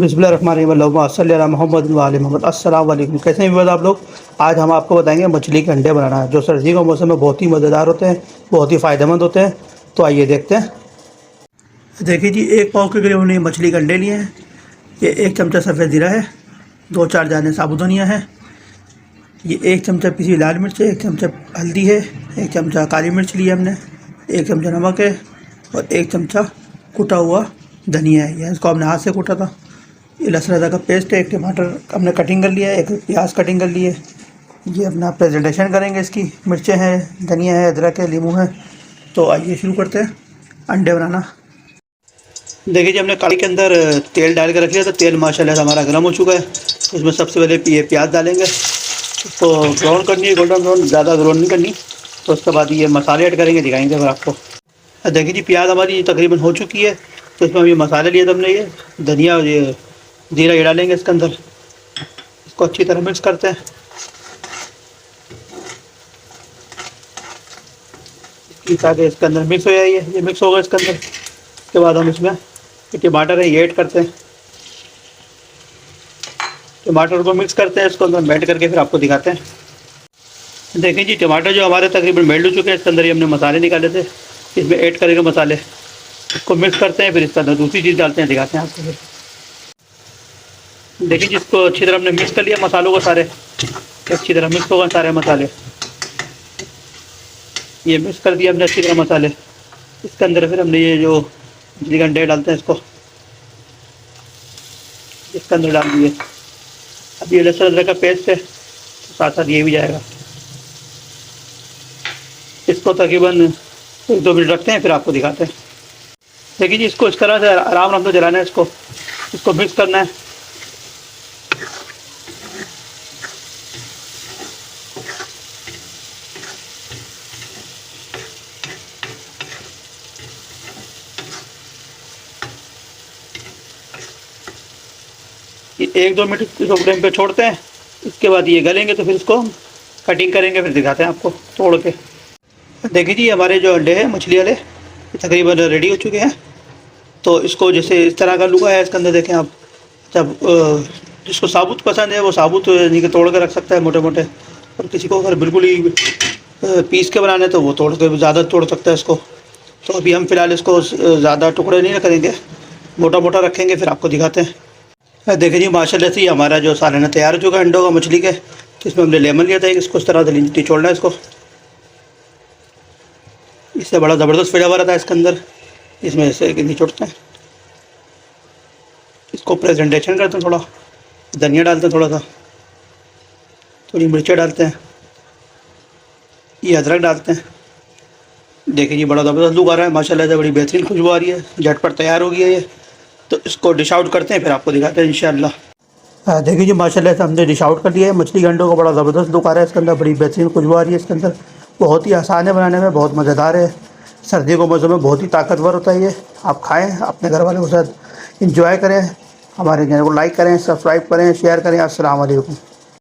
बिस्मिल्लाहिर्रहमानिर्रहीम सल्ली अला मुहम्मद व आले मोहम्मद। अस्सलाम वालेकुम। कैसे हैं व्यूअर्स आप लोग। आज हम आपको बताएंगे मछली के अंडे बनाना है, जो सर्दी के मौसम में बहुत ही मज़ेदार होते हैं, बहुत ही फ़ायदेमंद होते हैं। तो आइए देखते हैं। देखिए जी, 1 पाव के करीब हमने मछली के अंडे लिए हैं। ये 1 चमचा सफ़ेद ज़ीरा है, 2-4 दाने साबुत धनिया है, ये 1 चमचा पिसी लाल मिर्च है, 1 चमचा हल्दी है, 1 चमचा काली मिर्च ली है हमने, 1 चमचा नमक है और 1 चमचा कुटा हुआ धनिया है। यह इसको हमने हाथ से कूटा था। ये लहसुन अदरक का पेस्ट है, 1 टमाटर हमने कटिंग कर लिया है, 1 प्याज कटिंग कर लिए। ये अपना प्रेजेंटेशन करेंगे इसकी। मिर्चें हैं, धनिया है, अदरक है, लीमू है। तो आइए शुरू करते हैं अंडे बनाना। देखिए जी, हमने कढ़ाई के अंदर तेल डाल के रख लिया था। तेल माशाल्लाह से हमारा गर्म हो चुका है। तो इसमें सबसे पहले ये प्याज डालेंगे, उसको ब्राउन करनी है, गोल्डन ब्राउन, ज़्यादा ब्राउन नहीं करनी। तो उसके बाद ये मसाले ऐड करेंगे, दिखाएंगे फिर आपको। देखिए जी, प्याज हमारी तकरीबन हो चुकी है। तो इसमें हम ये मसाले लिए थे हमने, ये धनिया और ये जीरा ये डालेंगे इसके अंदर। इसको अच्छी तरह मिक्स करते हैं। ताकि इसके अंदर मिक्स हो जाए, ये मिक्स होगा इसके अंदर। उसके बाद हम इसमें टमाटर है ये ऐड करते हैं। टमाटर को मिक्स करते हैं, इसको अंदर मेल्ट करके फिर आपको दिखाते हैं। देखिए जी, टमाटर जो हमारे तकरीबन मेल्ट हो चुके हैं, इसके अंदर ये हमने मसाले निकाले थे, इसमें ऐड करेंगे मसाले। इसको मिक्स करते हैं, फिर इसके अंदर दूसरी चीज़ डालते हैं, दिखाते हैं आपको फिर। देखिए जिसको अच्छी तरह हमने मिक्स कर लिया मसालों को सारे, अच्छी तरह मिक्स होगा सारे मसाले। ये मिक्स कर दिया हमने अच्छी तरह मसाले। इसके अंदर फिर हमने ये जो मछली के अंडे डालते हैं, इसको इसके अंदर डाल दिए। अब ये लहसुन अदरक का पेस्ट है, तो साथ साथ ये भी जाएगा। इसको तकरीबन 1-2 मिनट रखते हैं, फिर आपको दिखाते हैं। देखिए जी, इसको इस तरह से आराम आराम से जलाना है, इसको मिक्स करना है। ये 1-2 मिनट इसको फ्लेम पे छोड़ते हैं। इसके बाद ये गलेंगे तो फिर इसको कटिंग करेंगे, फिर दिखाते हैं आपको तोड़ के। देखिए जी, हमारे जो अंडे हैं मछली वाले तकरीबन रेडी हो चुके हैं। तो इसको जैसे इस तरह का लुगा है, इसके अंदर देखें आप। जब जिसको साबुत पसंद है वो साबुत नहीं तोड़ के रख सकता है मोटे मोटे, और किसी को अगर बिल्कुल ही पीस के बनाने तो वो तोड़ के ज़्यादा तोड़ सकता है इसको। तो अभी हम फ़िलहाल इसको ज़्यादा टुकड़े नहीं करेंगे, मोटा मोटा रखेंगे, फिर आपको दिखाते हैं। देखिए जी, माशाल्लाह से हमारा जो सालाना तैयार हो चुका है अंडों का मछली के। तो इसमें हमने लेमन लिया था, इसको इस तरह से निचोड़ना है इसको। इससे बड़ा ज़बरदस्त फ्लेवर आता है इसके अंदर। इसमें से निचोड़ते हैं, इसको प्रेजेंटेशन करते हैं। थोड़ा धनिया डालते हैं, थोड़ा सा थोड़ी मिर्चें डालते हैं, ये अदरक डालते हैं। देखिए जी, बड़ा ज़बरदस्त लुक आ रहा है माशाल्लाह से, बड़ी बेहतरीन खुशबू आ रही है। झटपट तैयार हो गया ये। तो इसको डिश आउट करते हैं, फिर आपको दिखाते हैं इंशाअल्लाह। देखिए जी, माशाल्लाह से हमने डिश आउट कर दिया है। मछली के अंडों का बड़ा ज़बरदस्त लुक आ रहा है इसके अंदर, बड़ी बेहतरीन खुशबू आ रही है इसके अंदर। बहुत ही आसान है बनाने में, बहुत मज़ेदार है। सर्दियों के मौसम में बहुत ही ताकतवर होता है ये। आप खाएँ, अपने घर वालों के साथ इंजॉय करें। हमारे चैनल को लाइक करें, सब्सक्राइब करें, शेयर करें। अस्सलाम वालेकुम।